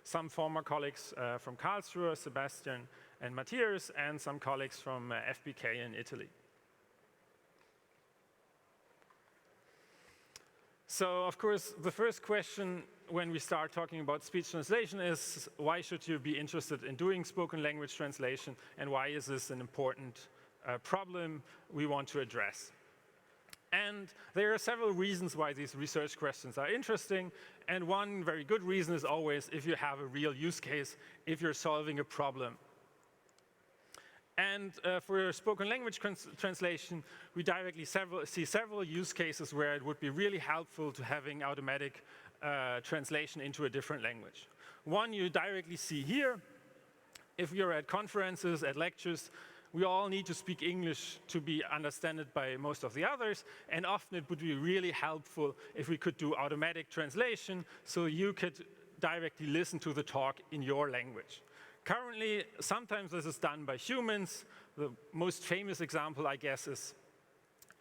some former colleagues from Karlsruhe, Sebastian and Matthias, and some colleagues from FBK in Italy. So, of course, the first question when we start talking about speech translation is, why should you be interested in doing spoken language translation, and why is this an important problem we want to address? And there are several reasons why these research questions are interesting, and one very good reason is always if you have a real use case, if you're solving a problem. And for spoken language translation, we directly see several use cases where it would be really helpful to having automatic translation into a different language. One you directly see here. If you're at conferences, at lectures, we all need to speak English to be understood by most of the others, and often it would be really helpful if we could do automatic translation so you could directly listen to the talk in your language. Currently, sometimes this is done by humans. The most famous example, I guess, is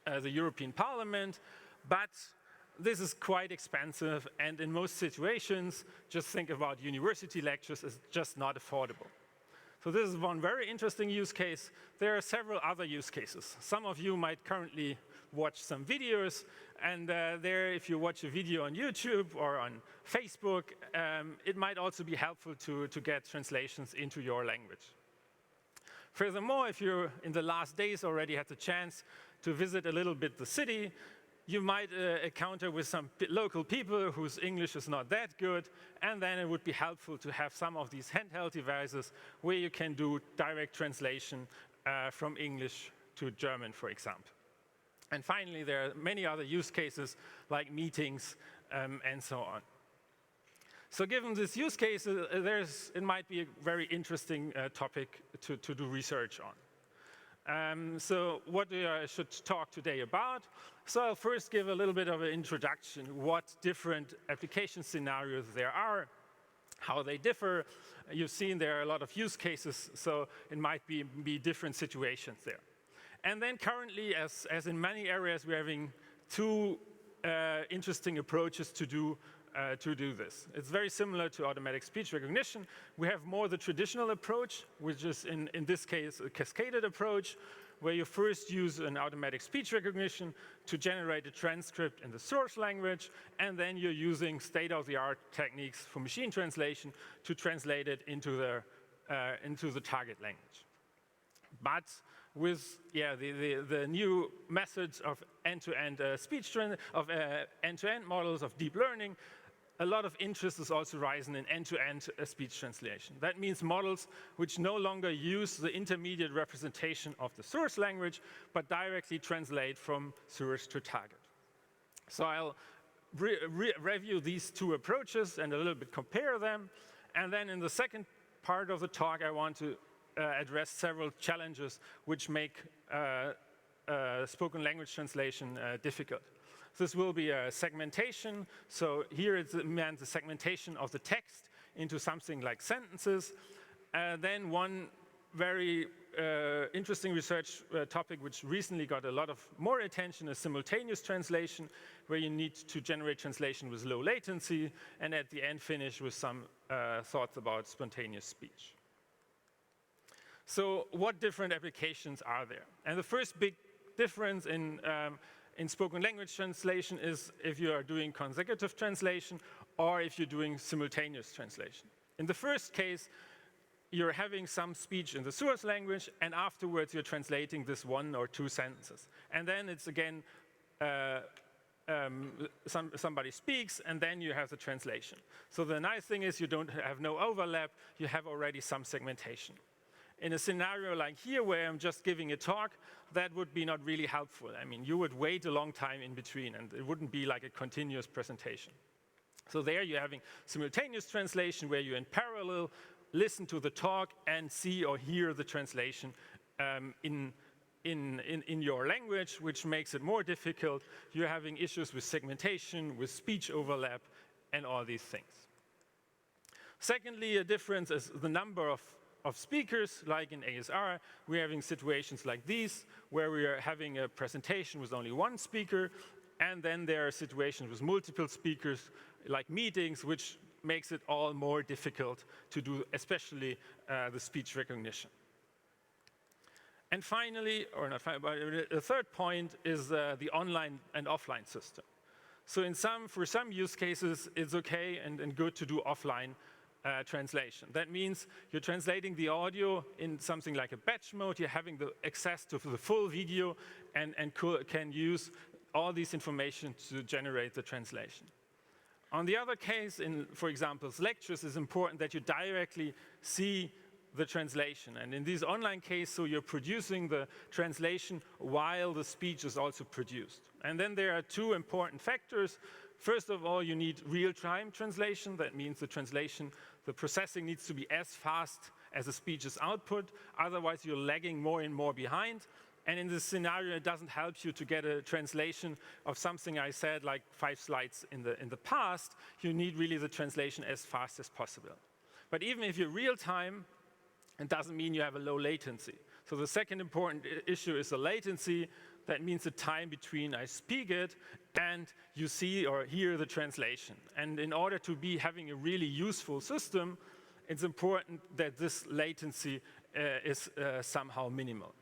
the European Parliament, but this is quite expensive, and in most situations, just think about university lectures, it's just not affordable. So this is one very interesting use case. There are several other use cases. Some of you might currently watch some videos, and there, if you watch a video on YouTube or on Facebook, it might also be helpful to get translations into your language. Furthermore, if you're in the last days already had the chance to visit a little bit the city, you might encounter with some local people whose English is not that good, and then it would be helpful to have some of these handheld devices where you can do direct translation from English to German, for example. And finally, there are many other use cases like meetings and so on. So given this use case, it might be a very interesting topic to do research on. So what I should talk today about? So I'll first give a little bit of an introduction, what different application scenarios there are, how they differ. You've seen there are a lot of use cases, so it might be different situations there. And then currently, as in many areas, we're having two interesting approaches to do this. It's very similar to automatic speech recognition. We have more the traditional approach, which is in this case a cascaded approach, where you first use an automatic speech recognition to generate a transcript in the source language, and then you're using state-of-the-art techniques for machine translation to translate it into the target language. But with the new methods of end-to-end end-to-end models of deep learning, a lot of interest is also rising in end-to-end speech translation. That means models which no longer use the intermediate representation of the source language, but directly translate from source to target. So I'll review these two approaches and a little bit compare them. And then in the second part of the talk, I want to address several challenges which make spoken language translation difficult. This will be a segmentation. So here it's meant the segmentation of the text into something like sentences. Then one very interesting research topic which recently got a lot of more attention is simultaneous translation, where you need to generate translation with low latency, and at the end finish with some thoughts about spontaneous speech. So what different applications are there? And the first big difference in spoken language translation is if you are doing consecutive translation or if you're doing simultaneous translation. In the first case, you're having some speech in the source language, and afterwards you're translating this one or two sentences. And then it's again, somebody speaks, and then you have the translation. So the nice thing is you don't have no overlap, you have already some segmentation. In a scenario like here, where I'm just giving a talk, that would be not really helpful. I mean, you would wait a long time in between, and it wouldn't be like a continuous presentation. So there you're having simultaneous translation, where you in parallel listen to the talk and see or hear the translation in your language, which makes it more difficult. You're having issues with segmentation, with speech overlap, and all these things. Secondly, a difference is the number of speakers. Like in ASR, we're having situations like these, where we are having a presentation with only one speaker, and then there are situations with multiple speakers, like meetings, which makes it all more difficult to do, especially the speech recognition. And finally, or not finally, but the third point is the online and offline system. So for some use cases, it's okay and good to do offline translation. That means you're translating the audio in something like a batch mode. You're having the access to the full video and can use all this information to generate the translation. On the other case, for example, lectures, it's important that you directly see the translation. And in this online case, so you're producing the translation while the speech is also produced. And then there are two important factors. First of all, you need real-time translation. That means the processing needs to be as fast as the speech is output. Otherwise, you're lagging more and more behind. And in this scenario, it doesn't help you to get a translation of something I said like 5 slides in the past. You need really the translation as fast as possible. But even if you're real-time, it doesn't mean you have a low latency. So the second important issue is the latency. That means the time between I speak it and you see or hear the translation. And in order to be having a really useful system, it's important that this latency is somehow minimal.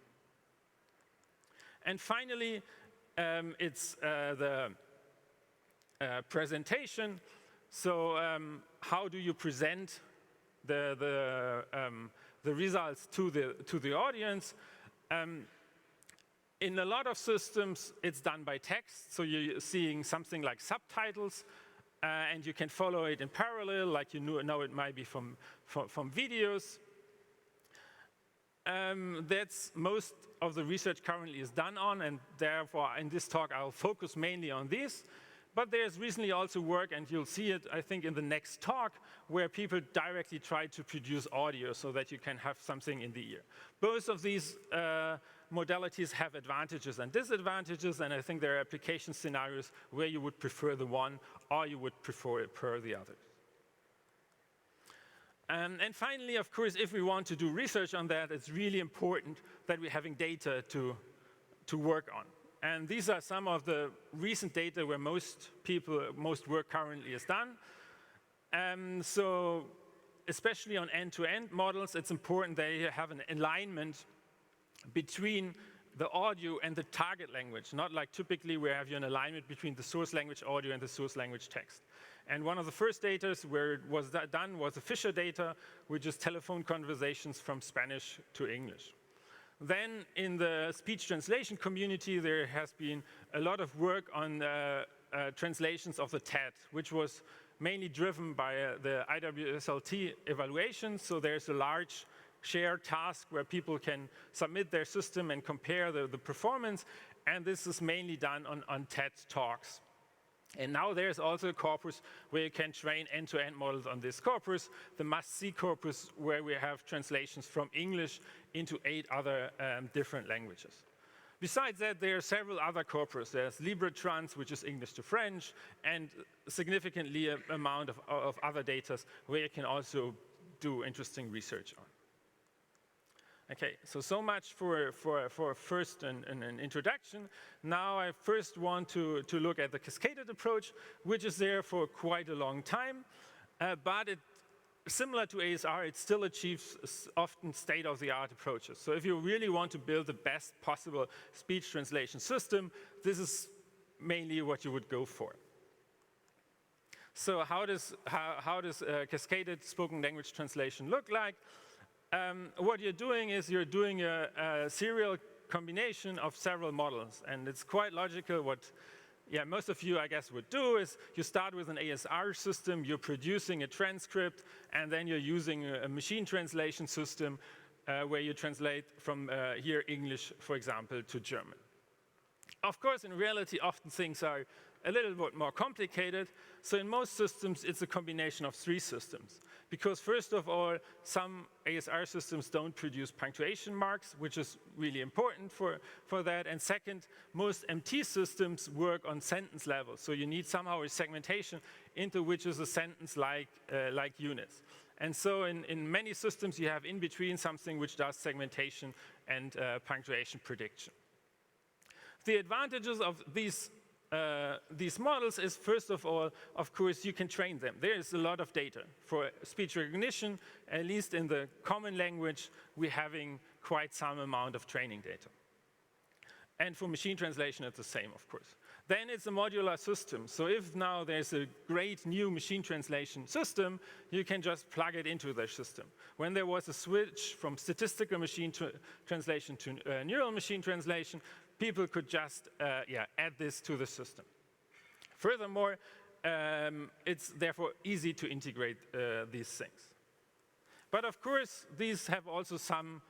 And finally, it's the presentation. So how do you present the results to the audience? In a lot of systems, it's done by text. So you're seeing something like subtitles, and you can follow it in parallel, like you know it might be from videos. That's most of the research currently is done on, and therefore in this talk I'll focus mainly on this. But there's recently also work, and you'll see it, I think, in the next talk, where people directly try to produce audio so that you can have something in the ear. Both of these modalities have advantages and disadvantages, and I think there are application scenarios where you would prefer the one or you would prefer the other. And finally, of course, if we want to do research on that, it's really important that we're having data to work on. And these are some of the recent data where most work currently is done. So especially on end-to-end models, it's important that you have an alignment between the audio and the target language, not like typically where you have an alignment between the source language audio and the source language text. And one of the first data where it was done was the Fisher data, which is telephone conversations from Spanish to English. Then in the speech translation community, there has been a lot of work on translations of the TED, which was mainly driven by the IWSLT evaluation. So there's a large shared task where people can submit their system and compare the performance. And this is mainly done on TED Talks. And now there's also a corpus where you can train end-to-end models on this corpus, the must-see corpus, where we have translations from English into 8 other different languages. Besides that, there are several other corpus. There's LibreTrans, which is English to French, and significantly an amount of other data where you can also do interesting research on. Okay, so much for first an introduction. Now I first want to look at the cascaded approach, which is there for quite a long time, but similar to ASR, it still achieves often state-of-the-art approaches. So if you really want to build the best possible speech translation system, this is mainly what you would go for. So how does cascaded spoken language translation look like? What you're doing is you're doing a serial combination of several models. And it's quite logical what most of you, I guess, would do is you start with an ASR system, you're producing a transcript, and then you're using a machine translation system where you translate from here English, for example, to German. Of course, in reality, often things are a little bit more complicated. So in most systems, it's a combination of 3 systems. Because first of all, some ASR systems don't produce punctuation marks, which is really important for that. And second, most MT systems work on sentence level. So you need somehow a segmentation into which is a sentence like units. And so in many systems, you have in between something which does segmentation and punctuation prediction. The advantages of these these models is, first of all, of course, you can train them. There is a lot of data. For speech recognition, at least in the common language, we're having quite some amount of training data. And for machine translation, it's the same, of course. Then it's a modular system. So if now there's a great new machine translation system, you can just plug it into the system. When there was a switch from statistical machine translation to neural machine translation, people could just add this to the system. Furthermore, it's therefore easy to integrate these things. But of course, these have also some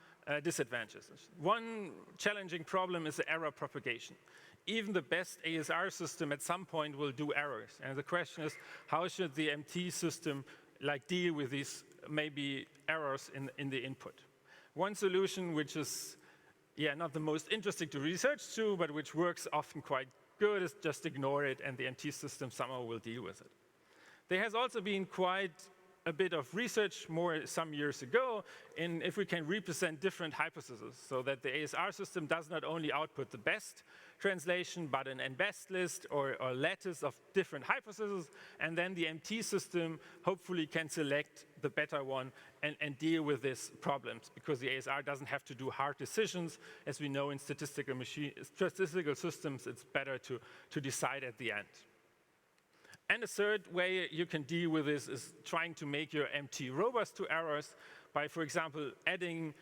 disadvantages. One challenging problem is the error propagation. Even the best ASR system at some point will do errors. And the question is, how should the MT system deal with these maybe errors in the input? One solution, which is not the most interesting to research to, but which works often quite good, is just ignore it, and the MT system somehow will deal with it. There has also been quite a bit of research some years ago in if we can represent different hypotheses, so that the ASR system does not only output the best translation, but an n-best list or lattice of different hypotheses, and then the MT system hopefully can select the better one and deal with these problems, because the ASR doesn't have to do hard decisions. As we know in statistical systems, it's better to decide at the end. And a third way you can deal with this is trying to make your MT robust to errors by, for example, adding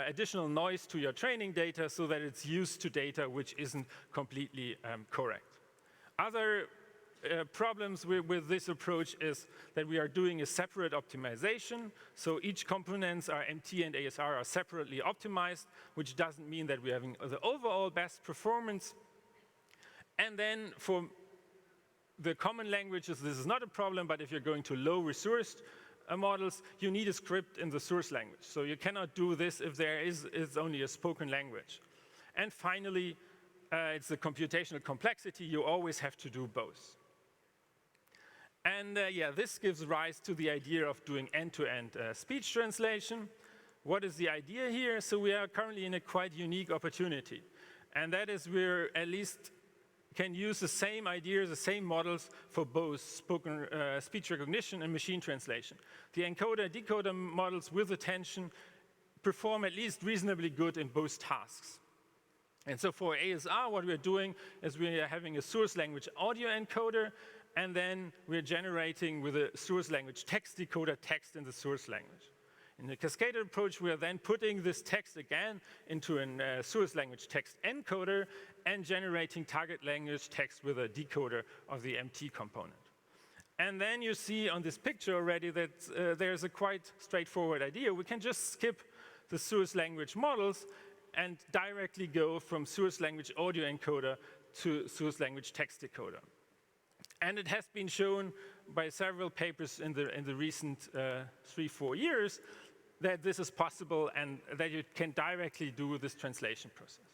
additional noise to your training data so that it's used to data which isn't completely correct. Other problems with this approach is that we are doing a separate optimization. So each components, our MT and ASR, are separately optimized, which doesn't mean that we're having the overall best performance. And then for the common languages, this is not a problem, but if you're going to low-resourced models, you need a script in the source language. So you cannot do this if there is only a spoken language. And finally, it's the computational complexity. You always have to do both. And this gives rise to the idea of doing end-to-end speech translation. What is the idea here? So we are currently in a quite unique opportunity. And that is we're at least can use the same ideas, the same models for both spoken speech recognition and machine translation. The encoder-decoder models with attention perform at least reasonably good in both tasks. And so for ASR, what we're doing is we are having a source language audio encoder, and then we're generating with a source language text decoder text in the source language. In the Cascaded approach, we are then putting this text again into a source language text encoder and generating target language text with a decoder of the MT component. And then you see on this picture already that there's a quite straightforward idea. We can just skip the source language models and directly go from source language audio encoder to source language text decoder. And it has been shown by several papers in the recent 3-4 years that this is possible and that you can directly do this translation process.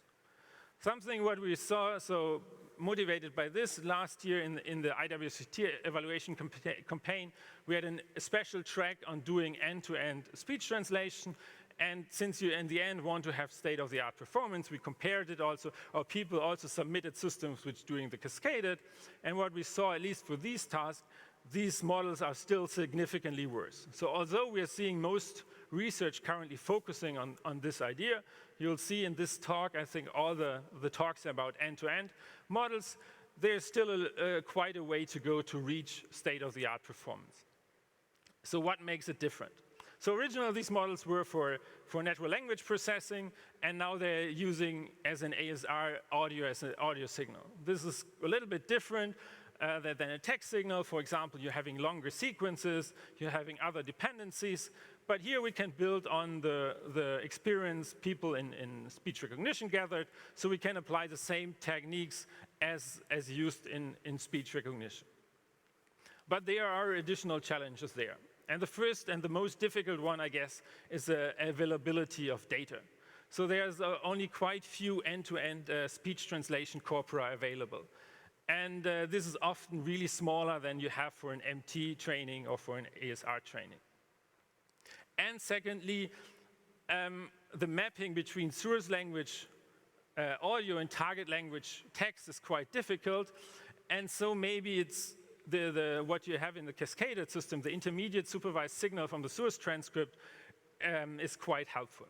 Something what we saw, so motivated by this last year in the IWSLT evaluation campaign, we had a special track on doing end-to-end speech translation. And since you, in the end, want to have state-of-the-art performance, we compared it also, or people also submitted systems which doing the Cascaded. And what we saw, at least for these tasks, these models are still significantly worse. So although we are seeing most research currently focusing on this idea, you'll see in this talk, I think all the talks about end-to-end models, there's still quite a way to go to reach state-of-the-art performance. So what makes it different? So originally, these models were for natural language processing, and now they're using as an ASR audio as an audio signal. This is a little bit different than a text signal. For example, you're having longer sequences, you're having other dependencies. But here we can build on the experience people in speech recognition gathered, so we can apply the same techniques as used in speech recognition. But there are additional challenges there. And the first and the most difficult one, I guess, is the availability of data. So there's only quite few end-to-end speech translation corpora available. And this is often really smaller than you have for an MT training or for an ASR training. And secondly, the mapping between source language audio and target language text is quite difficult. And so maybe it's what you have in the cascaded system, the intermediate supervised signal from the source transcript, is quite helpful.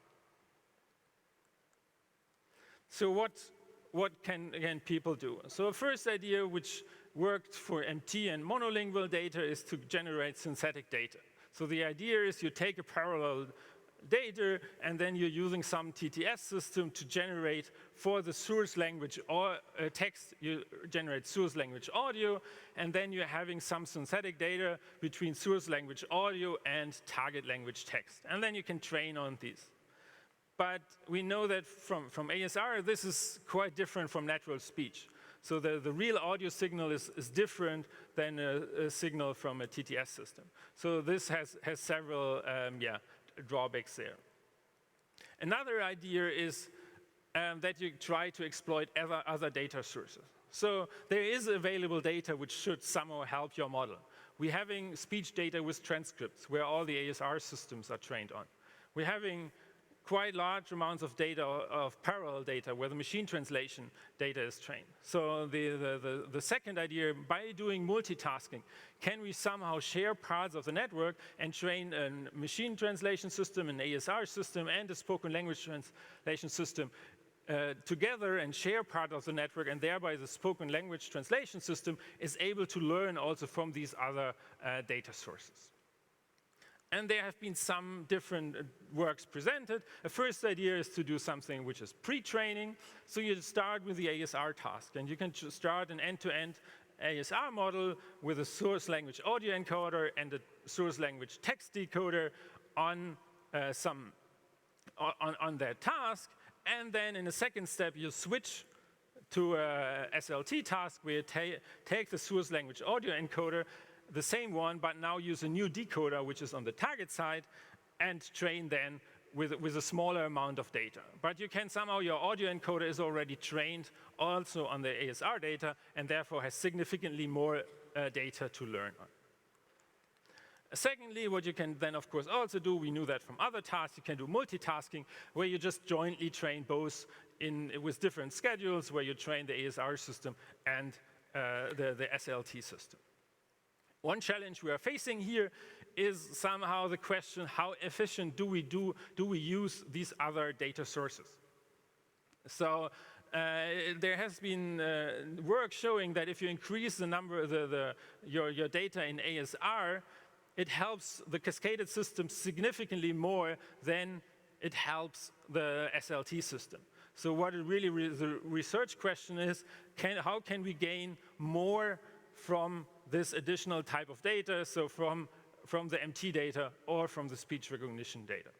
So what can, again, people do? So a first idea which worked for MT and monolingual data is to generate synthetic data. So the idea is you take a parallel data and then you're using some TTS system to generate for the source language or text, you generate source language audio, and then you're having some synthetic data between source language audio and target language text. And then you can train on these. But we know that from ASR, this is quite different from natural speech. So the real audio signal is different than a signal from a TTS system. So this has several drawbacks there. Another idea is that you try to exploit other data sources. So there is available data which should somehow help your model. We're having speech data with transcripts where all the ASR systems are trained on. We're having quite large amounts of data, of parallel data, where the machine translation data is trained. So the second idea, by doing multitasking, can we somehow share parts of the network and train a machine translation system, an ASR system, and a spoken language translation system together and share part of the network, and thereby the spoken language translation system is able to learn also from these other data sources. And there have been some different works presented. A first idea is to do something which is pre-training. So you start with the ASR task, and you can start an end-to-end ASR model with a source language audio encoder and a source language text decoder on that task. And then in a second step, you switch to a SLT task where you take the source language audio encoder, the same one, but now use a new decoder, which is on the target side, and train then with a smaller amount of data. But you can somehow, your audio encoder is already trained also on the ASR data, and therefore has significantly more data to learn on. Secondly, what you can then, of course, also do, we knew that from other tasks, you can do multitasking, where you just jointly train both with different schedules, where you train the ASR system and the SLT system. One challenge we are facing here is somehow the question, how efficient do we use these other data sources? So there has been work showing that if you increase the number, your data in ASR, it helps the cascaded system significantly more than it helps the SLT system. So what the research question is, how can we gain more from this additional type of data, so from the MT data or from the speech recognition data.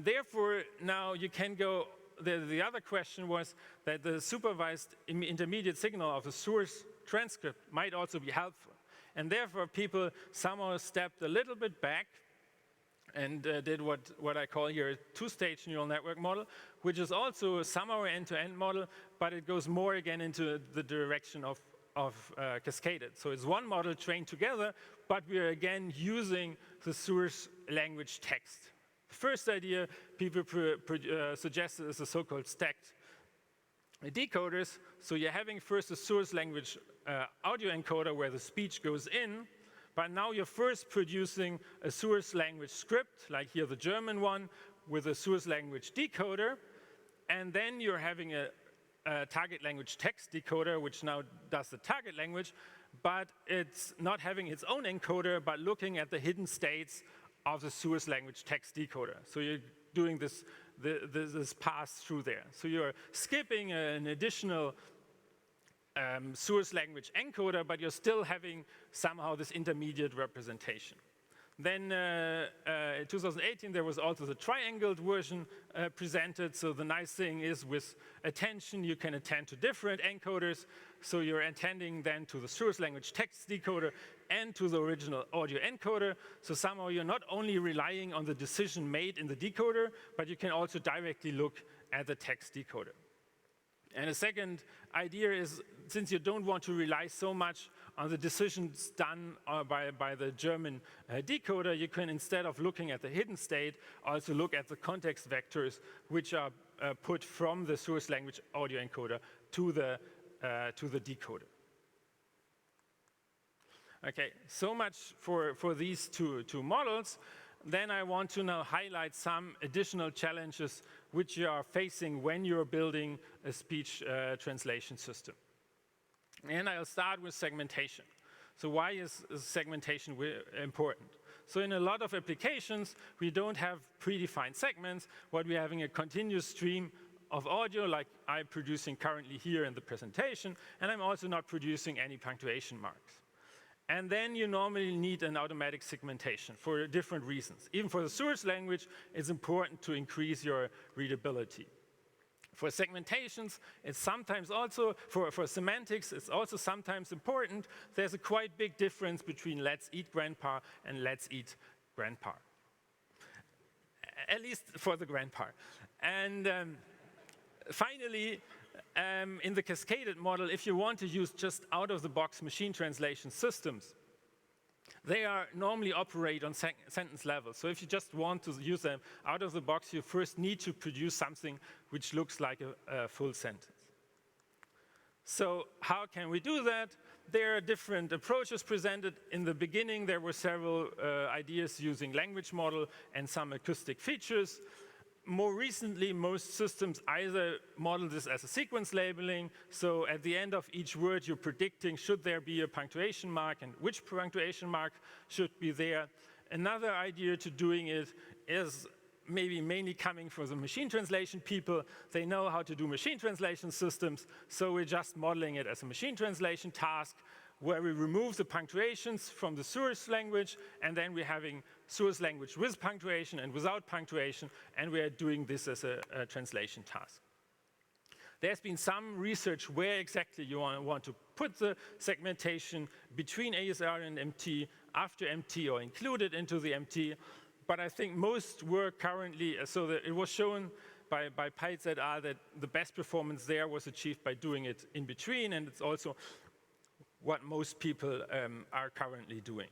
Therefore, now you can go, the other question was that the supervised intermediate signal of the source transcript might also be helpful. And therefore, people somehow stepped a little bit back and did what I call here a two-stage neural network model, which is also somehow an end-to-end model, but it goes more again into the direction of cascaded. So it's one model trained together, but we are again using the source language text. The first idea people suggested is the so-called stacked decoders. So you're having first a source language audio encoder where the speech goes in, but now you're first producing a source language script, like here the German one, with a source language decoder, and then you're having a target language text decoder, which now does the target language, but it's not having its own encoder, but looking at the hidden states of the source language text decoder. So you're doing this pass through there. So you're skipping an additional source language encoder, but you're still having somehow this intermediate representation. Then in 2018, there was also the triangled version presented. So the nice thing is with attention, you can attend to different encoders. So you're attending then to the source language text decoder and to the original audio encoder. So somehow you're not only relying on the decision made in the decoder, but you can also directly look at the text decoder. And a second idea is, since you don't want to rely so much on the decisions done by the German decoder, you can, instead of looking at the hidden state, also look at the context vectors which are put from the source language audio encoder to the decoder. Okay, so much for these two models. Then I want to now highlight some additional challenges which you are facing when you're building a speech translation system. And I'll start with segmentation. So why is segmentation important? So in a lot of applications, we don't have predefined segments, but we're having a continuous stream of audio like I'm producing currently here in the presentation, and I'm also not producing any punctuation marks. And then you normally need an automatic segmentation for different reasons. Even for the source language, it's important to increase your readability. For segmentations, it's sometimes also, for semantics, it's also sometimes important. There's a quite big difference between let's eat grandpa and let's eat grandpa. At least for the grandpa. And finally, in the cascaded model, if you want to use just out-of-the-box machine translation systems, they are normally operate on sentence level. So if you just want to use them out of the box, you first need to produce something which looks like a full sentence. So how can we do that? There are different approaches presented. In the beginning, there were several ideas using language model and some acoustic features. More recently, most systems either model this as a sequence labeling. So at the end of each word, you're predicting should there be a punctuation mark and which punctuation mark should be there. Another idea to doing it is maybe mainly coming from the machine translation people. They know how to do machine translation systems. So we're just modeling it as a machine translation task where we remove the punctuations from the source language, and then we're having source language with punctuation and without punctuation, and we are doing this as a translation task. There's been some research where exactly you want to put the segmentation between ASR and MT, after MT, or included into the MT. But I think most work currently, so that it was shown by Peitz et al. That the best performance there was achieved by doing it in between, and it's also what most people are currently doing.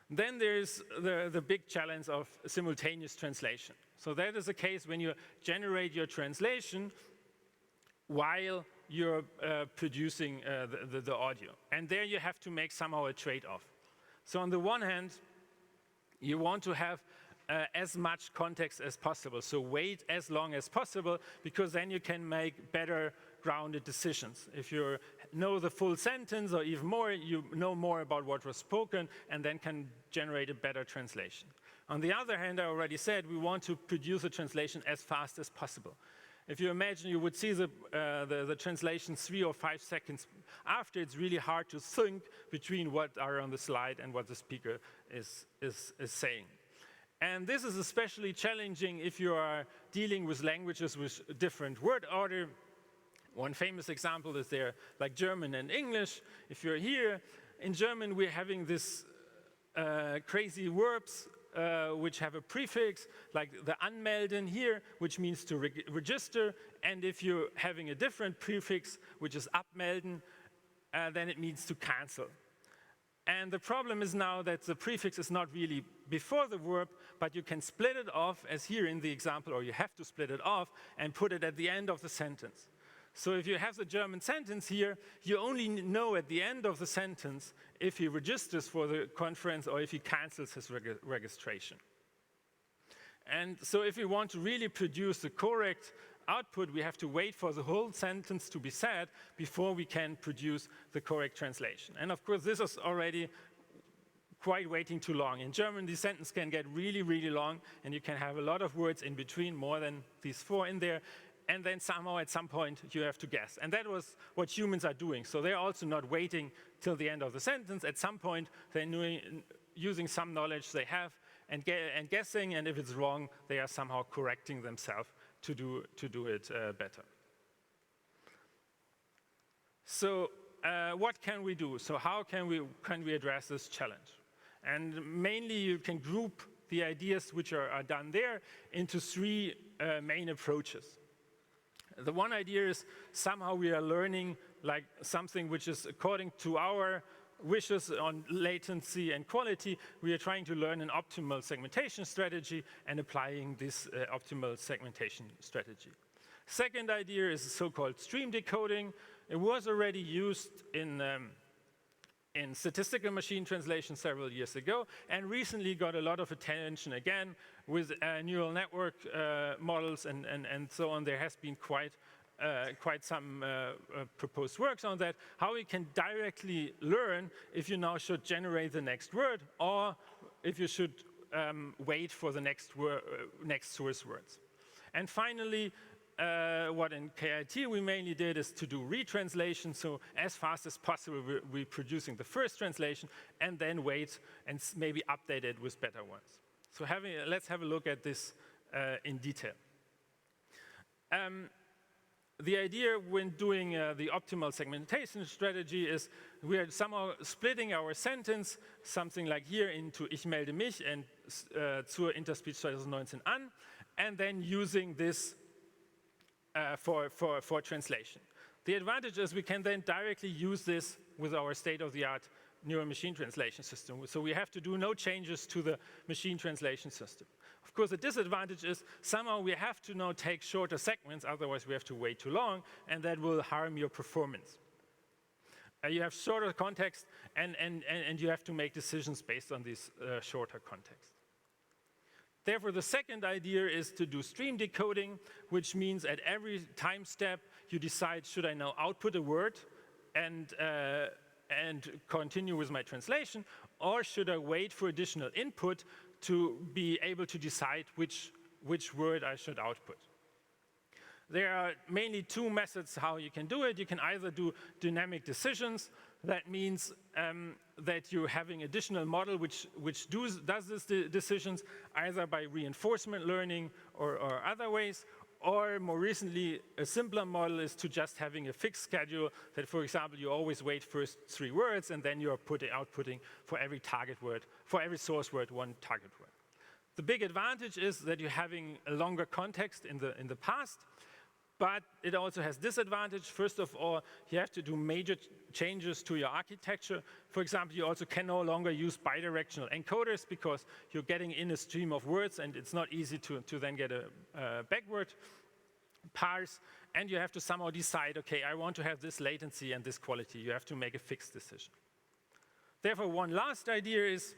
Then there's the big challenge of simultaneous translation. So that is the case when you generate your translation while you're producing the audio. And there you have to make somehow a trade-off. So on the one hand, you want to have as much context as possible. So wait as long as possible, because then you can make better grounded decisions. If you know the full sentence or even more, you know more about what was spoken and then can generate a better translation. On the other hand, I already said we want to produce a translation as fast as possible. If you imagine you would see the translation 3 or 5 seconds after, it's really hard to think between what are on the slide and what the speaker is saying. And this is especially challenging if you are dealing with languages with different word order. One famous example is there, like German and English. If you're here, in German, we're having this crazy verbs which have a prefix, like the anmelden here, which means to register. And if you're having a different prefix, which is abmelden, then it means to cancel. And the problem is now that the prefix is not really before the verb, but you can split it off, as here in the example, or you have to split it off and put it at the end of the sentence. So if you have the German sentence here, you only know at the end of the sentence if he registers for the conference or if he cancels his registration. And so if we want to really produce the correct output, we have to wait for the whole sentence to be said before we can produce the correct translation. And of course, this is already quite waiting too long. In German, the sentence can get really, really long, and you can have a lot of words in between, more than these 4 in there. And then somehow at some point you have to guess. And that was what humans are doing. So they're also not waiting till the end of the sentence. At some point, they're using some knowledge they have and guessing, and if it's wrong, they are somehow correcting themselves to do it better. So what can we do? So how can we address this challenge? And mainly you can group the ideas which are done there into 3 main approaches. The one idea is somehow we are learning like something which is according to our wishes on latency and quality. We are trying to learn an optimal segmentation strategy and applying this optimal segmentation strategy. Second idea is so-called stream decoding. It was already used in statistical machine translation several years ago, and recently got a lot of attention again with neural network models and so on. There has been quite some proposed works on that, how we can directly learn if you now should generate the next word or if you should wait for the next source words. And finally, what in KIT we mainly did is to do retranslation, so as fast as possible we're producing the first translation and then wait and maybe update it with better ones. So let's have a look at this in detail. The idea when doing the optimal segmentation strategy is we are somehow splitting our sentence, something like here, into Ich melde mich and zur Interspeech 2019 an, and then using this for translation. The advantage is we can then directly use this with our state-of-the-art neural machine translation system. So we have to do no changes to the machine translation system. Of course, the disadvantage is somehow we have to now take shorter segments, otherwise we have to wait too long, and that will harm your performance. You have shorter context, and you have to make decisions based on this shorter context. Therefore, the second idea is to do stream decoding, which means at every time step, you decide, should I now output a word and continue with my translation, or should I wait for additional input to be able to decide which word I should output. There are mainly two methods how you can do it. You can either do dynamic decisions. That means that you're having additional model which does these decisions either by reinforcement learning or other ways, or more recently, a simpler model is to just having a fixed schedule that, for example, you always wait first 3 words and then you're outputting for every target word, for every source word, 1 target word. The big advantage is that you're having a longer context in the past, but it also has disadvantage. First of all, you have to do major changes to your architecture. For example, you also can no longer use bidirectional encoders because you're getting in a stream of words and it's not easy to then get a backward parse. And you have to somehow decide, okay, I want to have this latency and this quality. You have to make a fixed decision. Therefore, one last idea is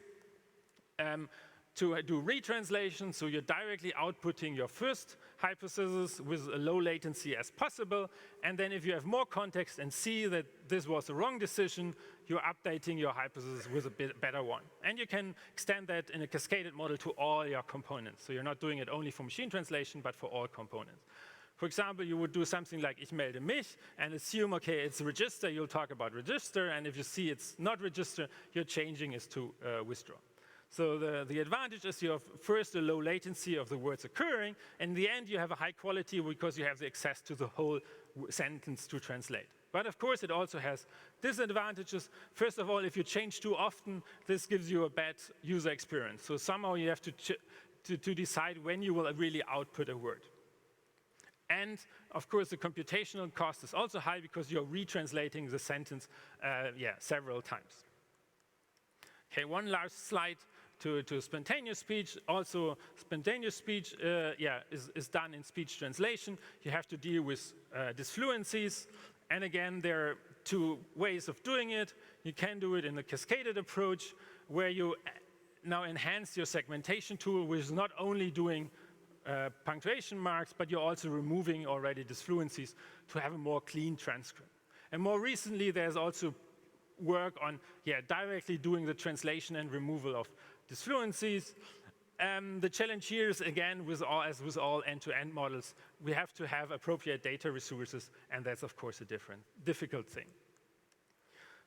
to do retranslation, so you're directly outputting your first hypothesis with a low latency as possible, and then if you have more context and see that this was a wrong decision, you're updating your hypothesis with a bit better one. And you can extend that in a cascaded model to all your components, so you're not doing it only for machine translation, but for all components. For example, you would do something like Ich melde mich and assume, okay, it's register, you'll talk about register, and if you see it's not register, you're changing is to withdraw. So the advantage is you have first a low latency of the words occurring, and in the end you have a high quality because you have the access to the whole sentence to translate. But of course it also has disadvantages. First of all, if you change too often, this gives you a bad user experience. So somehow you have to decide when you will really output a word. And of course the computational cost is also high because you're retranslating the sentence several times. Okay, one last slide to spontaneous speech. Also, spontaneous speech is done in speech translation. You have to deal with disfluencies. And again, there are 2 ways of doing it. You can do it in the cascaded approach, where you now enhance your segmentation tool, which is not only doing punctuation marks, but you're also removing already disfluencies to have a more clean transcript. And more recently, there's also work on directly doing the translation and removal of disfluencies. The challenge here is, again, as with all end-to-end models, we have to have appropriate data resources, and that's, of course, a difficult thing.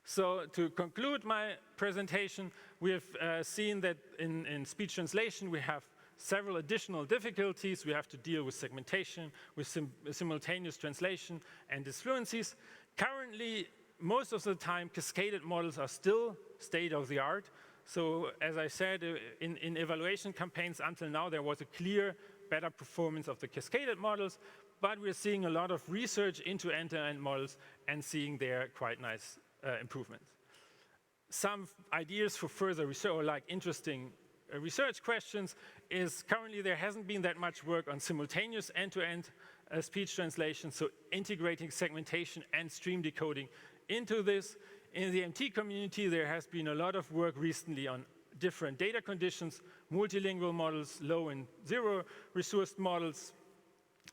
So to conclude my presentation, we have seen that in speech translation, we have several additional difficulties. We have to deal with segmentation, with simultaneous translation, and disfluencies. Currently, most of the time, cascaded models are still state-of-the-art. So as I said, in evaluation campaigns until now, there was a clear better performance of the cascaded models. but we're seeing a lot of research into end-to-end models and seeing there quite nice improvements. Some ideas for further research, or like interesting research questions, is currently there hasn't been that much work on simultaneous end-to-end speech translation, so integrating segmentation and stream decoding into this. In the MT community, there has been a lot of work recently on different data conditions, multilingual models, low and zero resource models.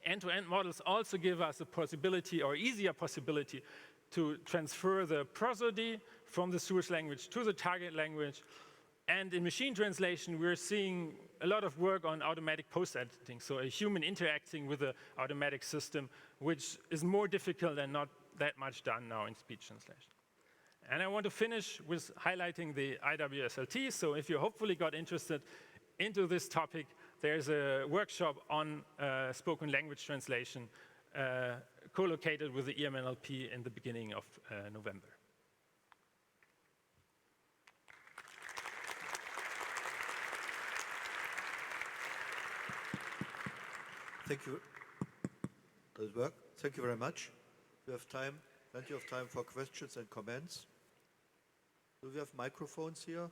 End-to-end models also give us a possibility, or easier possibility, to transfer the prosody from the source language to the target language. And in machine translation, we're seeing a lot of work on automatic post-editing, so a human interacting with the automatic system, which is more difficult and not that much done now in speech translation. And I want to finish with highlighting the IWSLT. So if you hopefully got interested into this topic, there's a workshop on spoken language translation co-located with the EMNLP in the beginning of November. Thank you. Does it work? Thank you very much. We have time, plenty of time for questions and comments. Do we have microphones here?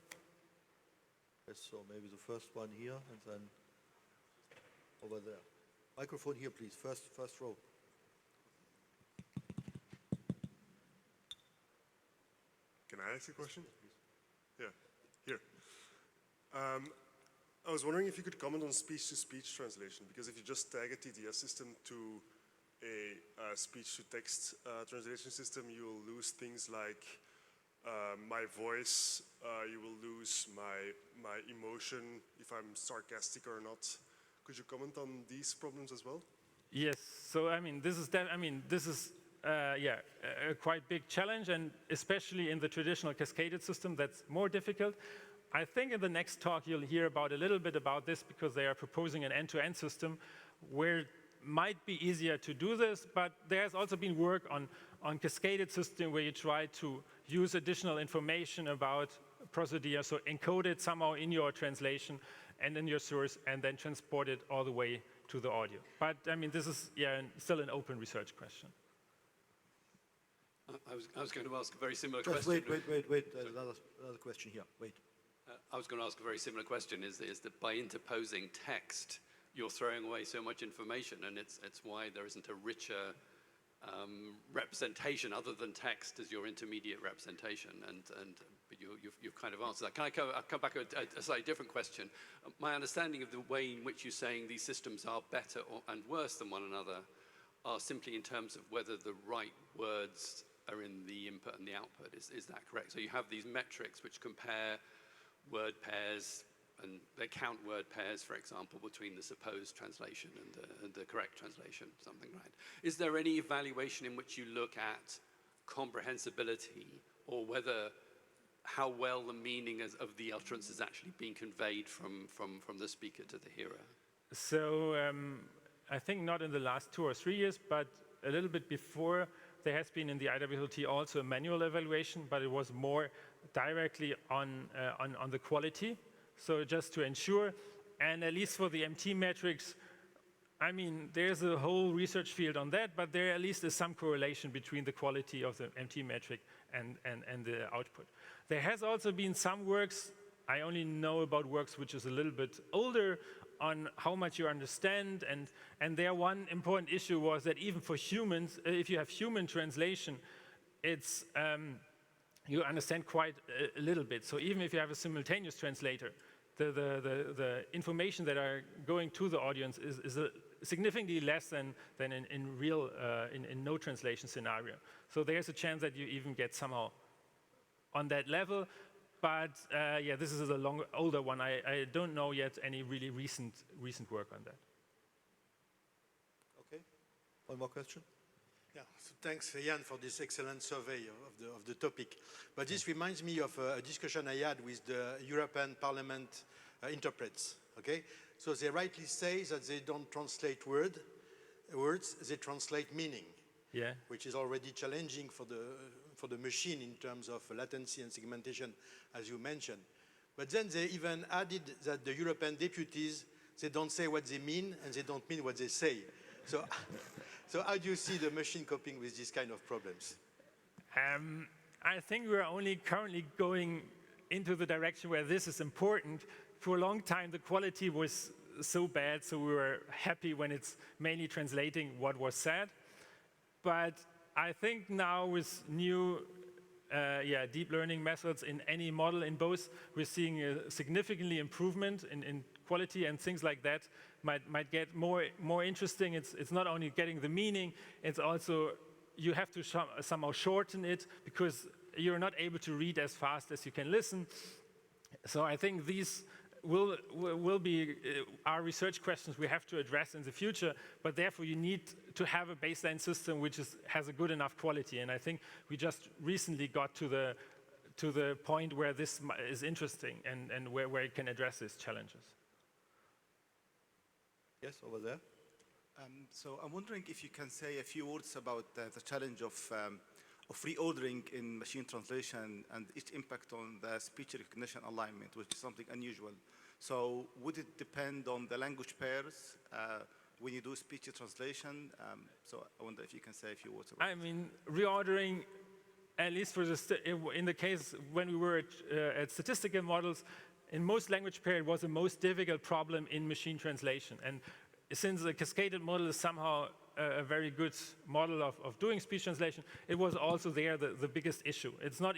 Yes, so maybe the first one here and then over there. Microphone here, please. First row. Can I ask a question? Yeah, here. I was wondering if you could comment on speech-to-speech translation, because if you just tag a TTS system to a speech-to-text translation system, you will lose things like my voice, you will lose my emotion, if I'm sarcastic or not. Could you comment on these problems as well? Yes, so this is a quite big challenge, and especially in the traditional cascaded system, that's more difficult. I think in the next talk you'll hear about a little bit about this, because they are proposing an end-to-end system where it might be easier to do this, but there's also been work on cascaded system where you try to use additional information about procedure, so encode it somehow in your translation and in your source, and then transport it all the way to the audio. But this is still an open research question. I was going to ask a very similar Just question. Wait. There's another question here. Wait. I was going to ask a very similar question, is that by interposing text, you're throwing away so much information, and it's why there isn't a richer representation other than text as your intermediate representation, but you've kind of answered that. Can I come back to a slightly different question? My understanding of the way in which you're saying these systems are better and worse than one another are simply in terms of whether the right words are in the input and the output. Is that correct? So you have these metrics which compare word pairs, and they count word pairs, for example, between the supposed translation and the correct translation, something, right? Is there any evaluation in which you look at comprehensibility, or whether how well the meaning of the utterance is actually being conveyed from the speaker to the hearer? So I think not in the last 2 or 3 years, but a little bit before, there has been in the IWSLT also a manual evaluation, but it was more directly on the quality. So just to ensure, and at least for the MT metrics, there's a whole research field on that, but there at least is some correlation between the quality of the MT metric and the output. There has also been some works, I only know about works which is a little bit older, on how much you understand, and there one important issue was that even for humans, if you have human translation, it's you understand quite a little bit. So even if you have a simultaneous translator, the information that are going to the audience is significantly less than in real in no translation scenario. So there's a chance that you even get somehow on that level. But this is a older one. I don't know yet any really recent work on that. Okay. One more question. Yeah, so thanks, Jan, for this excellent survey of the topic. But this reminds me of a discussion I had with the European Parliament interprets. Okay, so they rightly say that they don't translate words; they translate meaning. Yeah. Which is already challenging for the machine in terms of latency and segmentation, as you mentioned. But then they even added that the European deputies, they don't say what they mean and they don't mean what they say. So So how do you see the machine coping with these kind of problems? I think we're only currently going into the direction where this is important. For a long time, the quality was so bad, so we were happy when it's mainly translating what was said. But I think now with new deep learning methods in any model in both, we're seeing a significantly improvement in quality, and things like that might get more interesting. It's not only getting the meaning, it's also you have to somehow shorten it because you're not able to read as fast as you can listen. So I think these will be our research questions we have to address in the future, but therefore you need to have a baseline system which has a good enough quality. And I think we just recently got to the point where this is interesting and where it can address these challenges. Yes, over there. So I'm wondering if you can say a few words about the challenge of reordering in machine translation and its impact on the speech recognition alignment, which is something unusual. So would it depend on the language pairs when you do speech translation? So I wonder if you can say a few words about it. I mean, reordering, at least for in the case when we were at statistical models, in most language pairs, it was the most difficult problem in machine translation. And since the cascaded model is somehow a very good model of doing speech translation, it was also there the biggest issue. It's not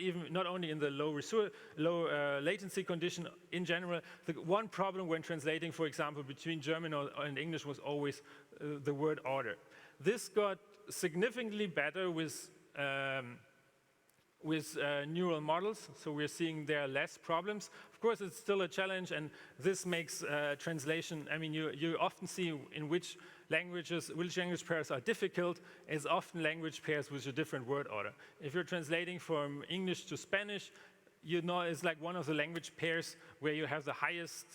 only in the low latency condition in general. The one problem when translating, for example, between German and English was always the word order. This got significantly better with neural models, so we're seeing there are less problems. Of course, it's still a challenge, and this makes translation, I mean, you often see in which language pairs are difficult is often language pairs with a different word order. If you're translating from English to Spanish, you know it's like one of the language pairs where you have the highest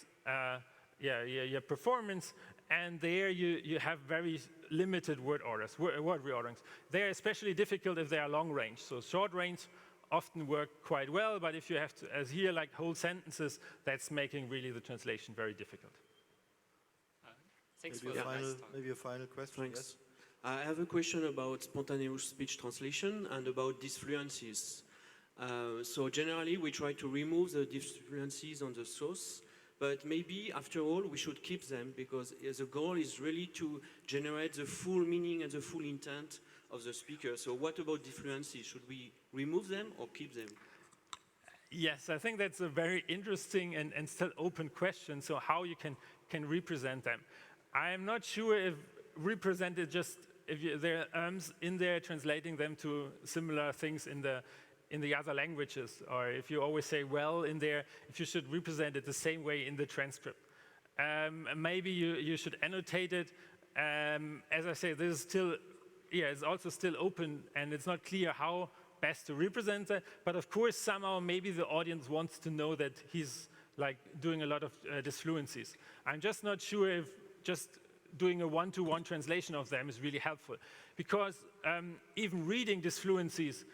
performance, and there you have very limited word reorderings. They're especially difficult if they are long range. So short range often work quite well, but if you have to, as here, like whole sentences, that's making really the translation very difficult. Thanks Maybe for that. maybe a final question. Thanks. Yes. I have a question about spontaneous speech translation and about disfluencies. So generally, we try to remove the disfluencies on the source, but maybe after all, we should keep them because the goal is really to generate the full meaning and the full intent of the speaker. So what about disfluencies? Should we remove them or keep them? Yes, I think that's a very interesting and still open question. So how you can represent them. I'm not sure if represented just if there are in there translating them to similar things in the other languages, or if you always say well in there, if you should represent it the same way in the transcript. Maybe you should annotate it. As I say, this is still, it's also still open, and it's not clear how best to represent that. But of course, somehow maybe the audience wants to know that he's like doing a lot of disfluencies. I'm just not sure if just doing a one-to-one translation of them is really helpful, because even reading disfluencies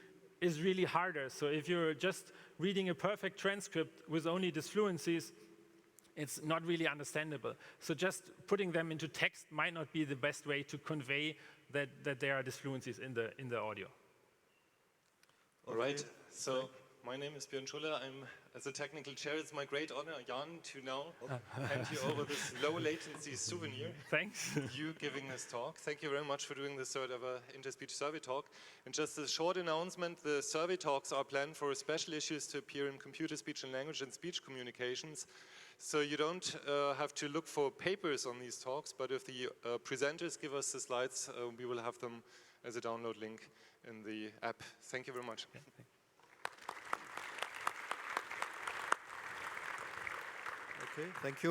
is really harder. So if you're just reading a perfect transcript with only disfluencies, it's not really understandable. So just putting them into text might not be the best way to convey that there are disfluencies in the audio. All right. So my name is Björn Schuller. I'm, as a technical chair, it's my great honor, Jan, to now hand you over this low latency souvenir. Thanks. You giving this talk. Thank you very much for doing this third ever Interspeech survey talk. And just a short announcement, the survey talks are planned for special issues to appear in Computer Speech and Language and Speech Communications. So you don't have to look for papers on these talks, but if the presenters give us the slides, we will have them as a download link in the app. Thank you very much. Okay, thank you.